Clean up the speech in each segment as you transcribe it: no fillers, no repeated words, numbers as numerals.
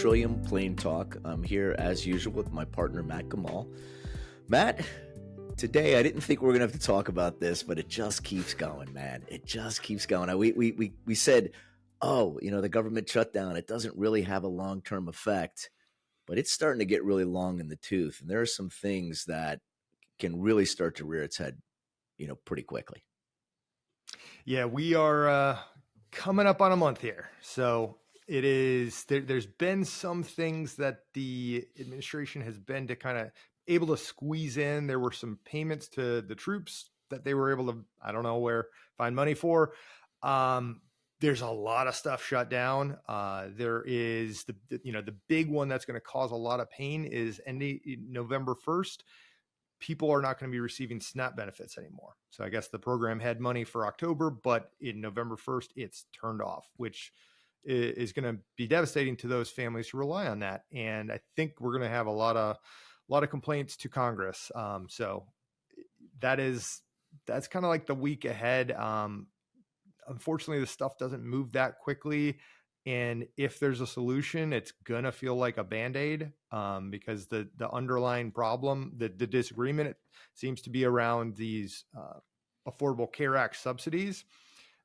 Trillium Plain Talk. I'm here as usual with my partner, Matt Gomoll. Matt, today I didn't think we were going to have to talk about this, but it just keeps going, man. It just keeps going. We said, the government shutdown, it doesn't really have a long-term effect, but it's starting to get really long in the tooth. And there are some things that can really start to rear its head, pretty quickly. Yeah, we are coming up on a month here. So it is, there's been some things that the administration has been to kind of able to squeeze in. There were some payments to the troops that they were able to, I don't know where, find money for. There's a lot of stuff shut down. There is the big one that's going to cause a lot of pain is ending November 1st. People are not going to be receiving SNAP benefits anymore. So I guess the program had money for October, but in November 1st, it's turned off, which is going to be devastating to those families who rely on that. And I think we're going to have a lot of complaints to Congress. So that's kind of like the week ahead. Unfortunately, the stuff doesn't move that quickly. And if there's a solution, it's going to feel like a Band-Aid because the underlying problem, the disagreement seems to be around these Affordable Care Act subsidies.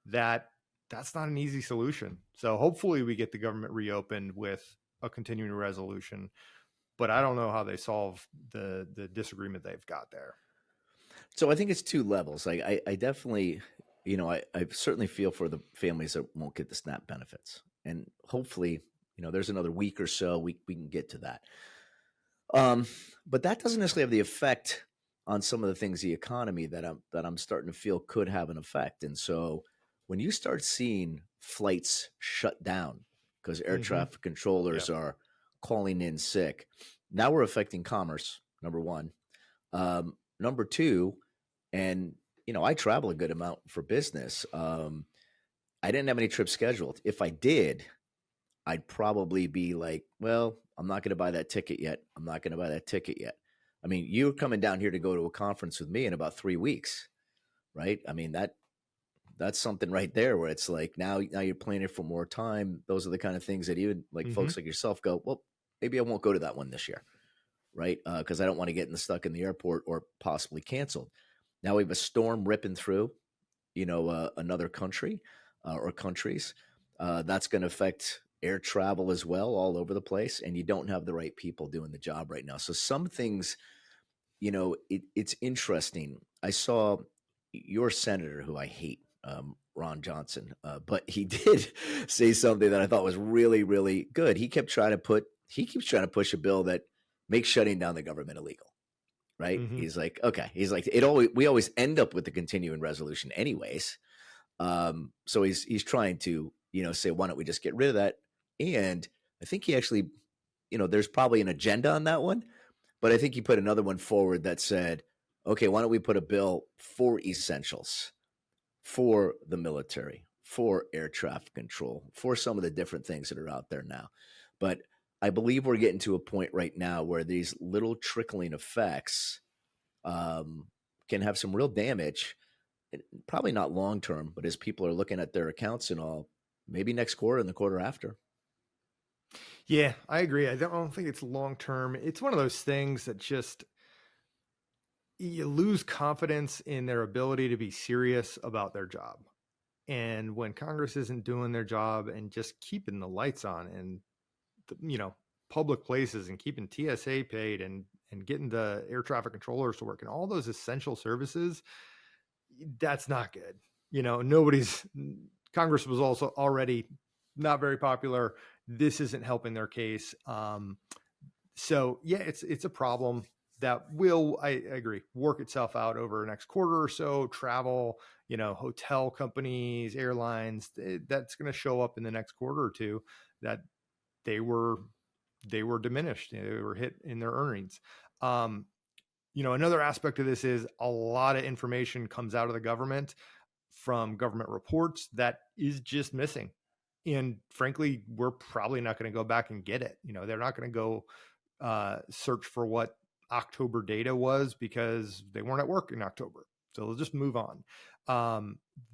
That's not an easy solution. So hopefully we get the government reopened with a continuing resolution. But I don't know how they solve the disagreement they've got there. So I think it's two levels. I definitely, I certainly feel for the families that won't get the SNAP benefits. And hopefully, there's another week or so we can get to that. But that doesn't necessarily have the effect on some of the things, the economy that I'm starting to feel could have an effect. And so when you start seeing flights shut down because air traffic controllers are calling in sick, now we're affecting commerce, number one. Number two, and I travel a good amount for business. I didn't have any trips scheduled. If I did, I'd probably be like, well, I'm not going to buy that ticket yet. I mean, you're coming down here to go to a conference with me in about 3 weeks, right? I mean, that's something right there where it's like, now you're planning for more time. Those are the kind of things that even like folks like yourself go, well, maybe I won't go to that one this year, right? Because I don't want to get stuck in the airport or possibly canceled. Now we have a storm ripping through, another country. Or countries, that's going to affect air travel as well all over the place. And you don't have the right people doing the job right now. So some things, it's interesting. I saw your senator, who I hate, Ron Johnson, but he did say something that I thought was really, really good. He keeps trying to push a bill that makes shutting down the government illegal. Right. He's like, okay. He's like, we always end up with the continuing resolution anyways. So he's trying to, say, why don't we just get rid of that? And I think he actually, there's probably an agenda on that one, but I think he put another one forward that said, okay, why don't we put a bill for essentials, for the military, for air traffic control, for some of the different things that are out there now. But I believe we're getting to a point right now where these little trickling effects can have some real damage. Probably not long term, but as people are looking at their accounts and all, maybe next quarter and the quarter after. Yeah, I agree. I don't think it's long term. It's one of those things that just you lose confidence in their ability to be serious about their job. And when Congress isn't doing their job and just keeping the lights on and public places and keeping TSA paid and getting the air traffic controllers to work and all those essential services, that's not good. Congress was also already not very popular. This isn't helping their case. So yeah, it's a problem that will, I agree, work itself out over the next quarter or so. Travel, hotel companies, airlines, that's going to show up in the next quarter or two that they were diminished. They were hit in their earnings. Another aspect of this is a lot of information comes out of the government from government reports that is just missing. And frankly, we're probably not going to go back and get it. They're not going to go search for what October data was because they weren't at work in October. So they'll just move on.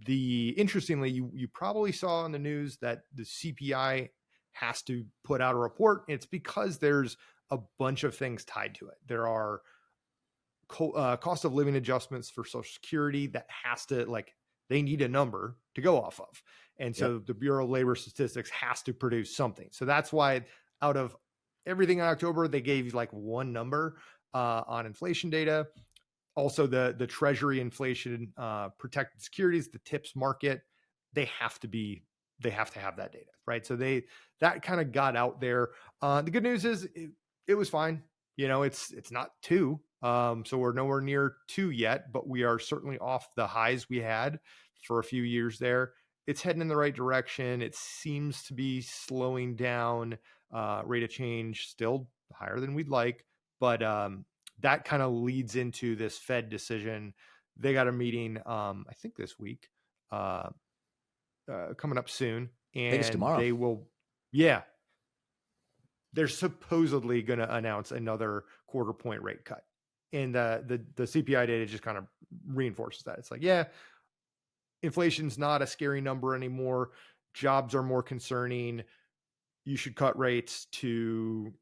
Interestingly, you probably saw in the news that the CPI has to put out a report. It's because there's a bunch of things tied to it. There are cost of living adjustments for Social Security that has to, like, they need a number to go off of. And Yep. so the Bureau of Labor Statistics has to produce something. So that's why out of everything in October, they gave like one number on inflation data. Also, the Treasury inflation protected securities, the TIPS market, they have to have that data, right? So that kind of got out there. The good news is it was fine. It's not two, so we're nowhere near two yet, but we are certainly off the highs we had for a few years there. It's heading in the right direction. It seems to be slowing down. Rate of change still higher than we'd like, but that kind of leads into this Fed decision. They got a meeting, I think this week, coming up soon, I think it's and tomorrow. they will, yeah, they're supposedly going to announce another quarter point rate cut. And the CPI data just kind of reinforces that. It's like, yeah, inflation's not a scary number anymore. Jobs are more concerning. You should cut rates to,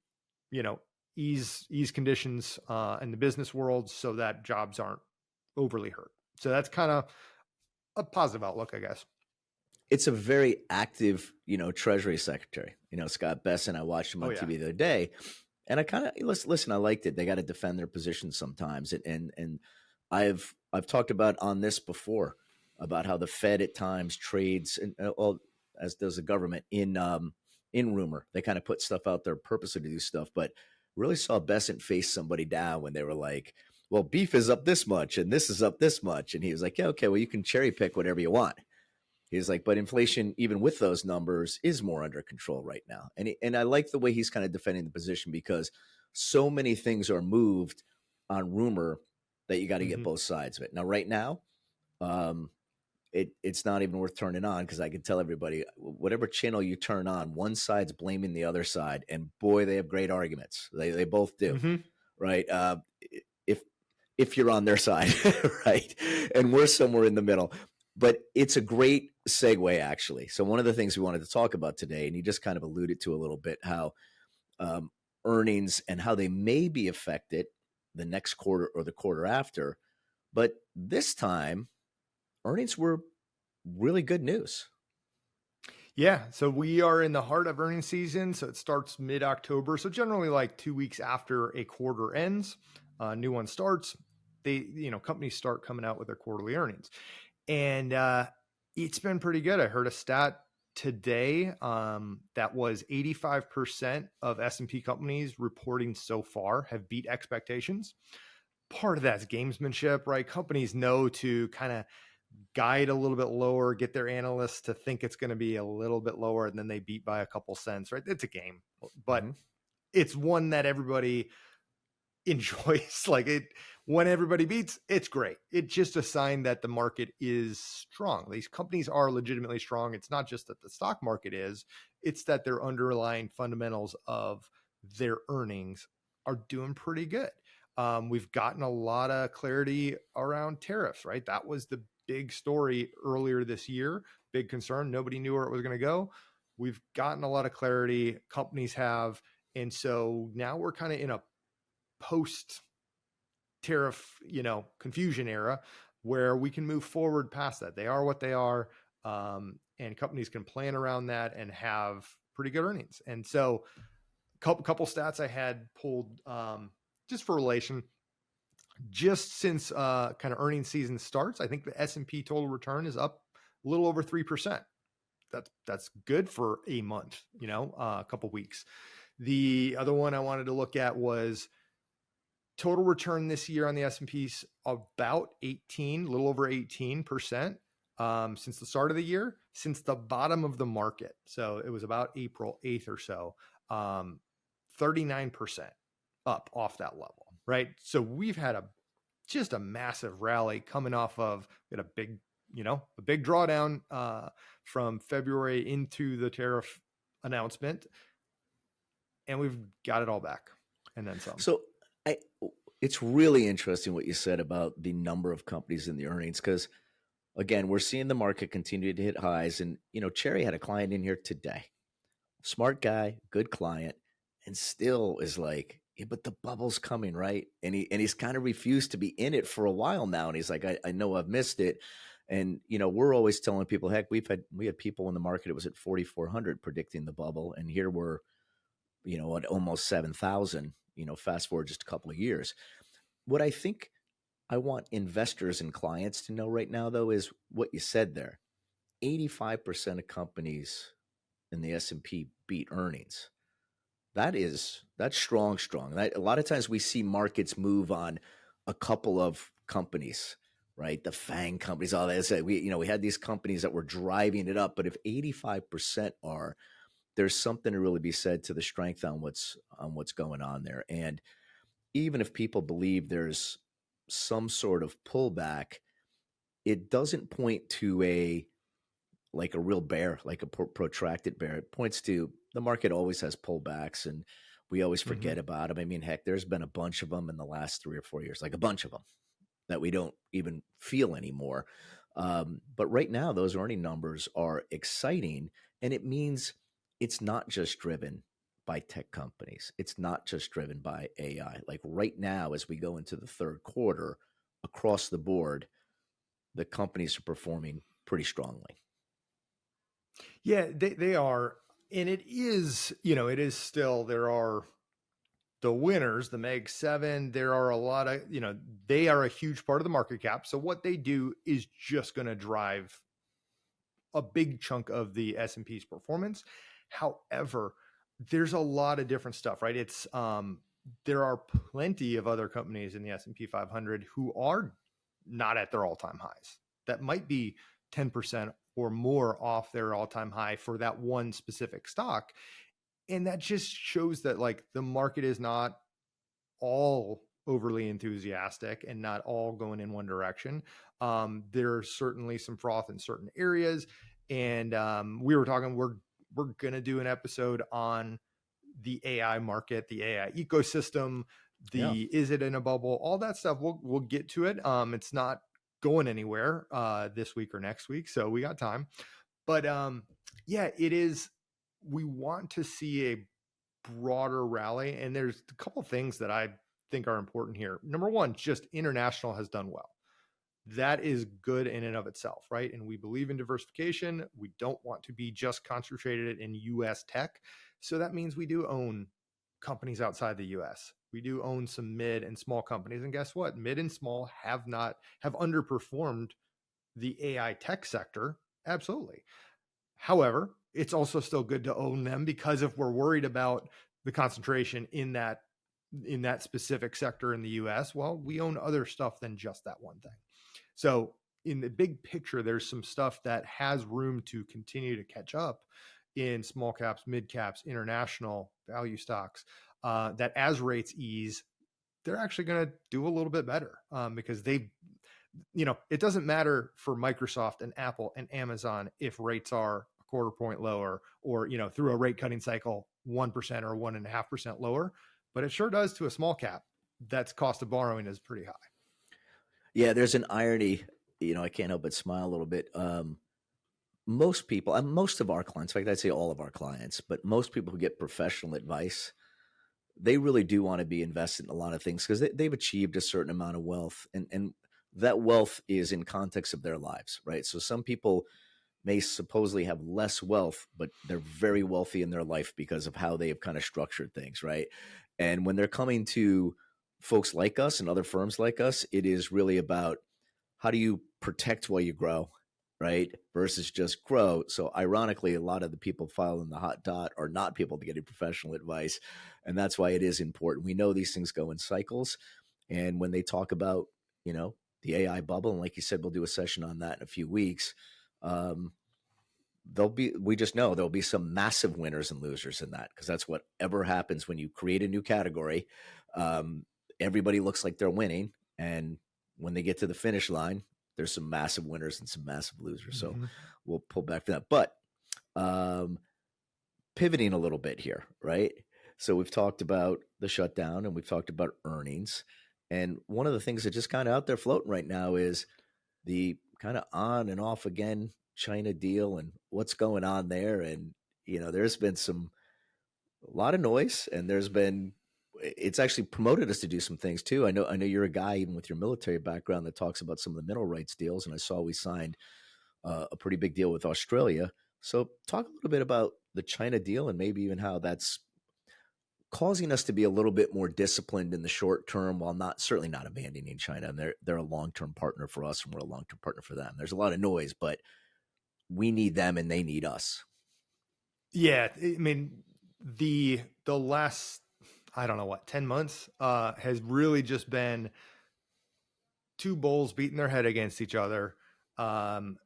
ease conditions in the business world so that jobs aren't overly hurt. So that's kind of a positive outlook, I guess. It's a very active, Treasury Secretary. Scott Bessent. I watched him Oh on yeah. TV the other day, and I kind of listen. I liked it. They got to defend their position sometimes, and I've talked about on this before about how the Fed at times trades, and well, as does the government in rumor. They kind of put stuff out there purposely to do stuff, but really saw Bessent face somebody down when they were like, "Well, beef is up this much, and this is up this much," and he was like, "Yeah, okay, well, you can cherry pick whatever you want." He's like, but inflation, even with those numbers, is more under control right now. And I like the way he's kind of defending the position because so many things are moved on rumor that you got to get Mm-hmm. both sides of it. Now, right now, um, it's not even worth turning on because I can tell everybody, whatever channel you turn on, one side's blaming the other side, and boy, they have great arguments. They both do, Mm-hmm. right? If if you're on their side, right? And we're somewhere in the middle. But it's a great segue, actually. So one of the things we wanted to talk about today, and you just kind of alluded to a little bit, how um, earnings and how they may be affected the next quarter or the quarter after. But this time, earnings were really good news. Yeah. So we are in the heart of earnings season. So it starts mid-October. So generally like 2 weeks after a quarter ends, new one starts. Companies start coming out with their quarterly earnings. And it's been pretty good. I heard a stat today that was 85% of S&P companies reporting so far have beat expectations. Part of that's gamesmanship, right? Companies know to kind of guide a little bit lower, get their analysts to think it's going to be a little bit lower, and then they beat by a couple cents, right? It's a game, but Mm-hmm. it's one that everybody enjoys. Like it, when everybody beats, it's great. It's just a sign that the market is strong. These companies are legitimately strong. It's not just that the stock market is, it's that their underlying fundamentals of their earnings are doing pretty good. We've gotten a lot of clarity around tariffs, right? That was the big story earlier this year. Big concern. Nobody knew where it was going to go. We've gotten a lot of clarity. Companies have. And so now we're kind of in a post tariff, confusion era where we can move forward past that. They are what they are. And companies can plan around that and have pretty good earnings. And so couple stats I had pulled just for relation, just since kind of earnings season starts, I think the S&P total return is up a little over 3%. That's good for a month, a couple weeks. The other one I wanted to look at was total return this year on the S&P's about 18, a little over 18% since the start of the year, since the bottom of the market. So it was about April 8th or so, 39% up off that level, right? So we've had just a massive rally coming off of a big drawdown from February into the tariff announcement, and we've got it all back and then some. So it's really interesting what you said about the number of companies in the earnings because, again, we're seeing the market continue to hit highs. And, Cherry had a client in here today smart guy, good client, and still is like, yeah, but the bubble's coming, right? He's kind of refused to be in it for a while now. And he's like, I know I've missed it. And we're always telling people, heck, we had people in the market, it was at 4,400 predicting the bubble. And here we're, at almost 7,000, fast forward just a couple of years. What I think I want investors and clients to know right now, though, is what you said there. 85% of companies in the S&P beat earnings. That's strong. A lot of times we see markets move on a couple of companies, right? The FANG companies, all that. We had these companies that were driving it up, but if 85% are, there's something to really be said to the strength on what's going on there. And even if people believe there's some sort of pullback, it doesn't point to a real bear, like a protracted bear. It points to the market always has pullbacks, and we always Hmm. forget about them. I mean, heck, there's been a bunch of them in the last 3 or 4 years, like a bunch of them that we don't even feel anymore. But right now, those earning numbers are exciting, and it means it's not just driven by tech companies. It's not just driven by AI. Like right now, as we go into the third quarter, across the board, the companies are performing pretty strongly. Yeah, they are. And it is still, there are the winners, the Meg 7. There are a lot of, they are a huge part of the market cap. So what they do is just going to drive a big chunk of the S&P's performance. However, there's a lot of different stuff, right? There are plenty of other companies in the S&P 500 who are not at their all-time highs. That might be 10% or more off their all-time high for that one specific stock. And that just shows that like the market is not all overly enthusiastic and not all going in one direction. There's certainly some froth in certain areas, and we were talking. We're gonna do an episode on the AI market, the AI ecosystem. Yeah. Is it in a bubble? All that stuff. We'll get to it. It's not going anywhere this week or next week, so we got time. But yeah, it is. We want to see a broader rally, and there's a couple things that I think are important here. Number one, just international has done well. That is good in and of itself, right? And we believe in diversification. We don't want to be just concentrated in US tech. So that means we do own companies outside the US. We do own some mid and small companies. And guess what? Mid and small have underperformed the AI tech sector. Absolutely. However, it's also still good to own them, because if we're worried about the concentration in that specific sector in the US, well, we own other stuff than just that one thing. So in the big picture, there's some stuff that has room to continue to catch up in small caps, mid caps, international value stocks, that as rates ease, they're actually going to do a little bit better, because it doesn't matter for Microsoft and Apple and Amazon if rates are a quarter point lower, or, through a rate cutting cycle, 1% or 1.5% lower, but it sure does to a small cap that's cost of borrowing is pretty high. Yeah, there's an irony. I can't help but smile a little bit. Most people, and most of our clients, in fact, I'd say all of our clients, but most people who get professional advice, they really do want to be invested in a lot of things because they've achieved a certain amount of wealth, and that wealth is in context of their lives, right? So some people may supposedly have less wealth, but they're very wealthy in their life because of how they have kind of structured things, right? And when they're coming to folks like us and other firms like us, it is really about how do you protect while you grow, right? Versus just grow. So ironically, a lot of the people following the hot dot are not people getting professional advice. And that's why it is important. We know these things go in cycles. And when they talk about, the AI bubble, and like you said, we'll do a session on that in a few weeks. Um, we just know there'll be some massive winners and losers in that, because that's whatever happens when you create a new category. Um, Everybody looks like they're winning, and when they get to the finish line, there's some massive winners and some massive losers. So Mm-hmm. we'll pull back from that. But um, pivoting a little bit here, right? So we've talked about the shutdown and we've talked about earnings. And one of the things that just kind of out there floating right now is the kind of on and off again China deal and what's going on there. And, there's been a lot of noise, and it's actually promoted us to do some things too. I know you're a guy, even with your military background, that talks about some of the mineral rights deals, and I saw we signed a pretty big deal with Australia. So talk a little bit about the China deal and maybe even how that's causing us to be a little bit more disciplined in the short term, while certainly not abandoning China. And they're a long term partner for us, and we're a long term partner for them. There's a lot of noise, but we need them and they need us. Yeah, I mean, the last, I don't know what, 10 months has really just been two bulls beating their head against each other. Um,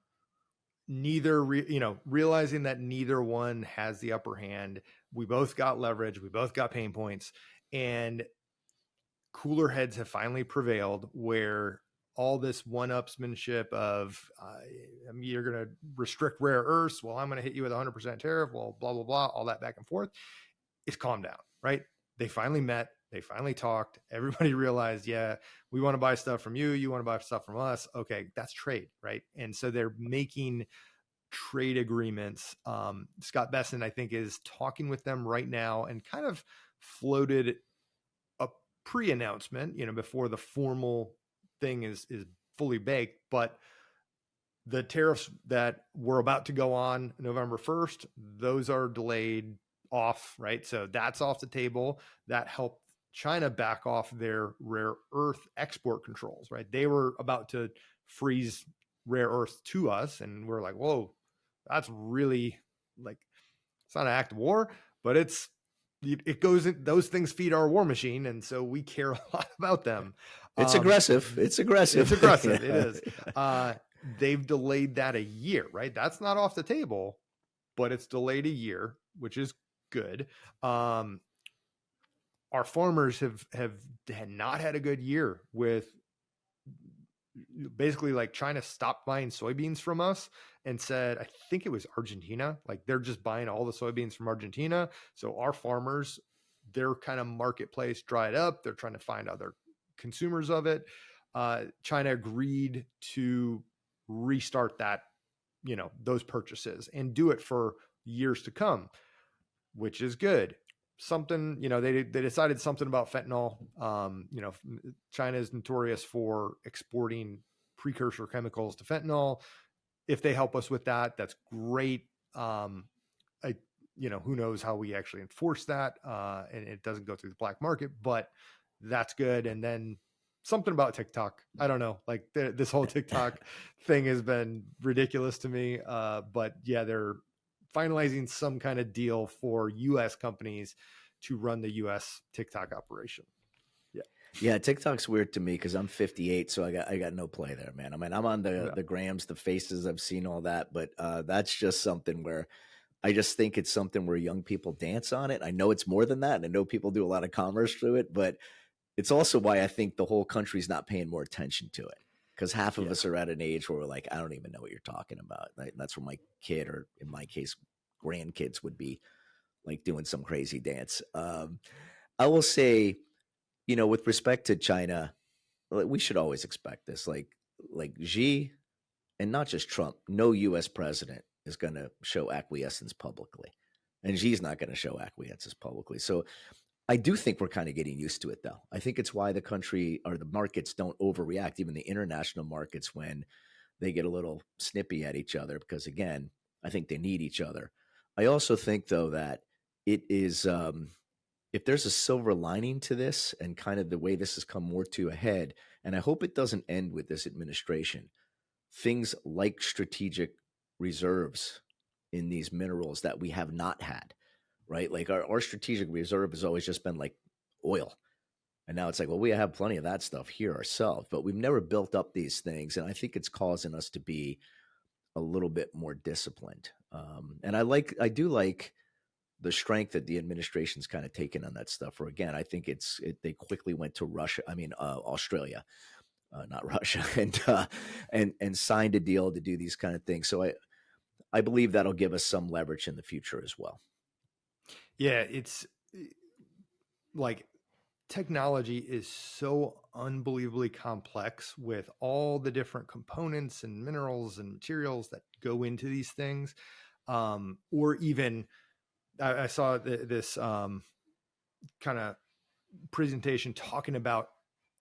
realizing that neither one has the upper hand. We both got leverage, we both got pain points, and cooler heads have finally prevailed, where all this one-upsmanship of you're going to restrict rare earths, well, I'm going to hit you with 100% tariff, well, blah blah blah, all that back and forth, is calmed down, right? They finally met, they finally talked, everybody realized, yeah, we want to buy stuff from you, you want to buy stuff from us, okay, that's trade, right? And so they're making trade agreements. Scott Besson, I think, is talking with them right now and kind of floated a pre-announcement, before the formal thing is fully baked. But the tariffs that were about to go on November 1st, those are delayed off, right? So that's off the table. That helped China back off their rare earth export controls, right? They were about to freeze rare earth to us, and we're like, whoa, that's really, like, it's not an act of war, but it goes in, those things feed our war machine, and so we care a lot about them. It's aggressive. It's aggressive. It's aggressive. Yeah. It is. They've delayed that a year, right? That's not off the table, but it's delayed a year, which is good. Our farmers have not had a good year with, basically, like, China stopped buying soybeans from us and said, I think it was Argentina, like, they're just buying all the soybeans from Argentina. So our farmers, their kind of marketplace dried up. They're trying to find other consumers of it. China agreed to restart that, those purchases, and do it for years to come, which is good. Something, they decided something about fentanyl. China is notorious for exporting precursor chemicals to fentanyl. If they help us with that, that's great. Who knows how we actually enforce that, and it doesn't go through the black market, but that's good. And then something about TikTok. I don't know, like, this whole TikTok thing has been ridiculous to me. But yeah, they're finalizing some kind of deal for U.S. companies to run the U.S. TikTok operation. Yeah, TikTok's weird to me because I'm 58, so I got no play there, man. I mean, I'm on the grams, the faces, I've seen all that, but that's just something where I just think it's something where young people dance on it. I know it's more than that, and I know people do a lot of commerce through it, but it's also why I think the whole country's not paying more attention to it, because half of us are at an age where we're like, I don't even know what you're talking about. That's where my kid, or in my case, grandkids, would be like doing some crazy dance. I will say, with respect to China, we should always expect this. Like Xi, and not just Trump, no U.S. president is going to show acquiescence publicly, and Xi's not going to show acquiescence publicly. So I do think we're kind of getting used to it, though. I think it's why the country, or the markets, don't overreact, even the international markets, when they get a little snippy at each other, because, again, I think they need each other. I also think, though, that it is, if there's a silver lining to this, and kind of the way this has come more to a head, and I hope it doesn't end with this administration, things like strategic reserves in these minerals that we have not had, right? Like our strategic reserve has always just been like oil. And now it's like, well, we have plenty of that stuff here ourselves, but we've never built up these things. And I think it's causing us to be a little bit more disciplined. And I do like the strength that the administration's kind of taken on that stuff. Or again, I think they quickly went to Australia, not Russia, and signed a deal to do these kind of things. So I believe that'll give us some leverage in the future as well. Yeah, it's like, technology is so unbelievably complex with all the different components and minerals and materials that go into these things, or even I saw this kind of presentation talking about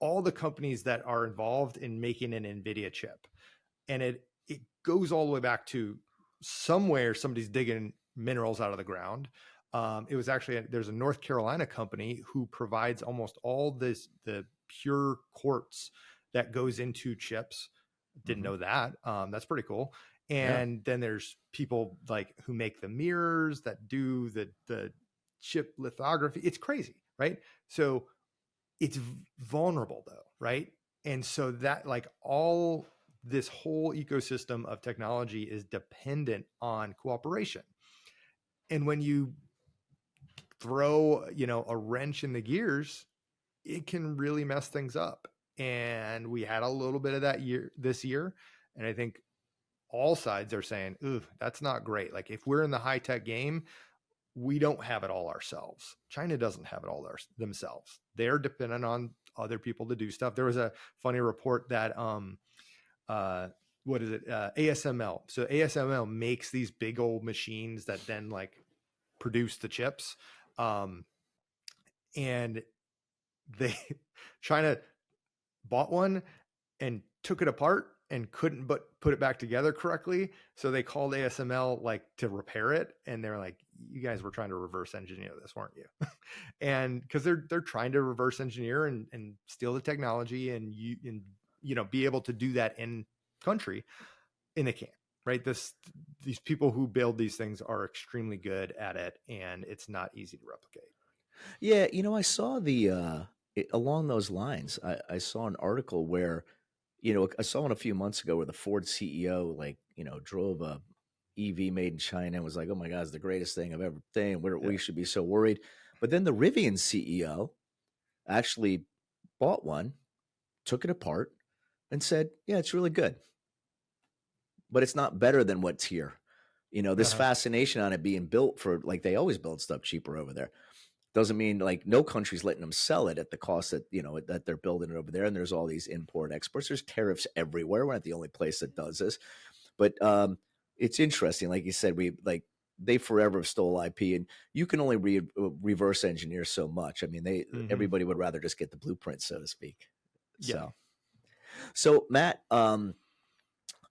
all the companies that are involved in making an NVIDIA chip. And it goes all the way back to somewhere somebody's digging minerals out of the ground. It was actually, there's a North Carolina company who provides almost all the pure quartz that goes into chips. Didn't know that. That's pretty cool. And then there's people like who make the mirrors, that do the chip lithography. It's crazy, right? So it's vulnerable though, right? And so that, like, all this whole ecosystem of technology is dependent on cooperation. And when you throw, a wrench in the gears, it can really mess things up. And we had a little bit of that this year. And I think all sides are saying, ooh, that's not great. Like, if we're in the high tech game, we don't have it all ourselves. China doesn't have it all themselves. They're dependent on other people to do stuff. There was a funny report that what is it? ASML. So ASML makes these big old machines that then like produce the chips. And they China bought one and took it apart and couldn't but put it back together correctly. So they called ASML like to repair it. And they're like, you guys were trying to reverse engineer this, weren't you? And because they're trying to reverse engineer and steal the technology and be able to do that in country, and they can't, right? These people who build these things are extremely good at it, and it's not easy to replicate. Yeah, I saw along those lines. I saw an article where, I saw one a few months ago where the Ford CEO, like, drove a EV made in China and was like, "Oh my God, it's the greatest thing I've ever seen. We should be so worried." But then the Rivian CEO actually bought one, took it apart, and said, "Yeah, it's really good, but it's not better than what's here." This fascination on it being built for, like, they always build stuff cheaper over there. Doesn't mean like no country's letting them sell it at the cost that that they're building it over there. And there's all these import exports. There's tariffs everywhere. We're not the only place that does this, but it's interesting. Like you said, they forever have stole IP, and you can only reverse engineer so much. I mean, everybody would rather just get the blueprint, so to speak. Yeah. So Matt, I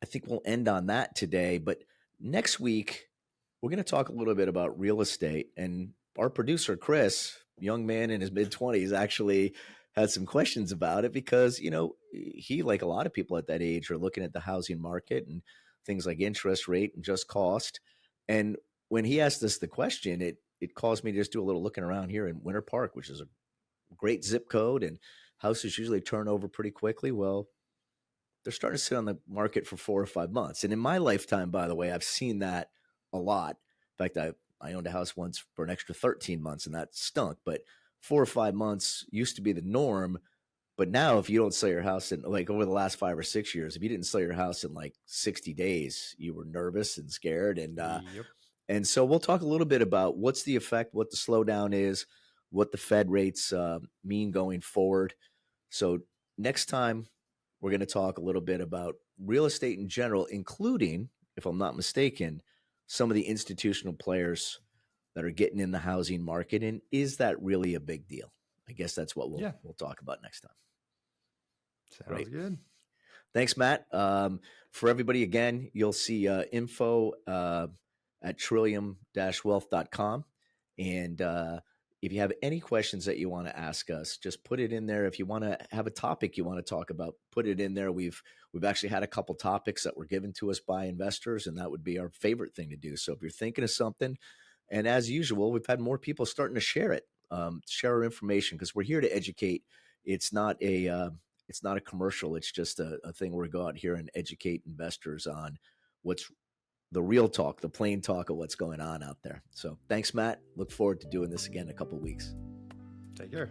think we'll end on that today. But next week, we're going to talk a little bit about real estate. And our producer, Chris, young man in his mid-20s, actually had some questions about it because, he, like a lot of people at that age, are looking at the housing market and things like interest rate and just cost. And when he asked us the question, it caused me to just do a little looking around here in Winter Park, which is a great zip code, and houses usually turn over pretty quickly. Well, they're starting to sit on the market for 4 or 5 months. And in my lifetime, by the way, I've seen that a lot. In fact, I owned a house once for an extra 13 months, and that stunk. But 4 or 5 months used to be the norm. But now, if you don't sell your house in, like, over the last 5 or 6 years, if you didn't sell your house in like 60 days, you were nervous and scared. And so we'll talk a little bit about what's the effect, what the slowdown is, what the Fed rates mean going forward. So next time, we're going to talk a little bit about real estate in general, including, if I'm not mistaken, some of the institutional players that are getting in the housing market. And is that really a big deal? I guess that's what we'll talk about next time. Sounds good. Thanks, Matt. For everybody, again, you'll see info at trillium-wealth.com. And if you have any questions that you want to ask us, just put it in there. If you want to have a topic you want to talk about, put it in there. We've actually had a couple topics that were given to us by investors, and that would be our favorite thing to do. So if you're thinking of something, and as usual, we've had more people starting to share it, share our information, because we're here to educate. It's not a commercial. It's just a thing where we go out here and educate investors on what's the real talk, the plain talk of what's going on out there. So thanks, Matt. Look forward to doing this again in a couple of weeks. Take care.